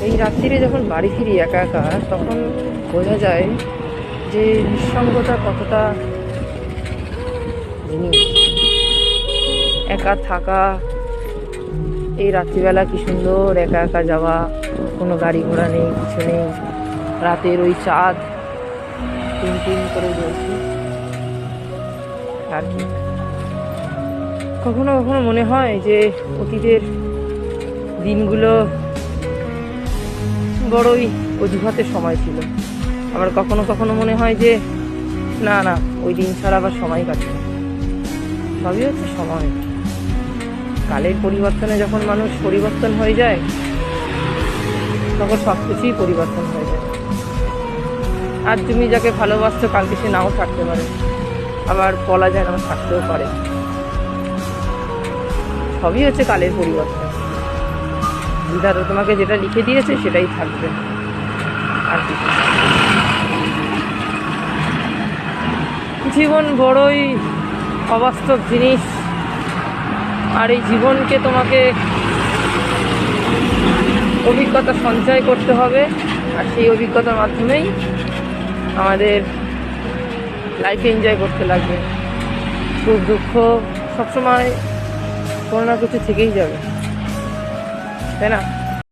এই রাত্রিরে যখন বাড়ি ফিরি একা একা, তখন বোঝা যায় যে নিঃসঙ্গতা কতটা জিনিস। একা থাকা, এই রাত্রিবেলা কি সুন্দর একা একা যাওয়া, কোনো গাড়ি ঘোড়া নেই, কিছু নেই, রাতের ওই চাঁদ টিম টিম করে জ্বলছে। আর কি কখনো কখনো মনে হয় যে অতীতের দিনগুলো বড়ই অজুহাতের সময় ছিল। আবার কখনো কখনো মনে হয় যে না না, ওই দিন ছাড়া আবার সময় কাটে না। সবই হচ্ছে সময়। কালের পরিবর্তনে যখন মানুষ পরিবর্তন হয়ে যায়, তখন সব কিছুই পরিবর্তন হয়ে যায়। আর তুমি যাকে ভালোবাসছো, কালকে সে নাও থাকতে পারে, আবার বলা যায় না থাকতেও পারে। সবই হচ্ছে কালের পরিবর্তন। বিধাতা তোমাকে যেটা লিখে দিয়েছে সেটাই থাকবে, আর কিছু। জীবন বড়ই অবাস্তব জিনিস, আর এই জীবনকে তোমাকে অভিজ্ঞতা সঞ্চয় করতে হবে, আর সেই অভিজ্ঞতার মাধ্যমেই আমাদের লাইফে এনজয় করতে লাগবে। সুখ দুঃখ সবসময় কোনো না কিছু থেকেই যাবে, তাই না?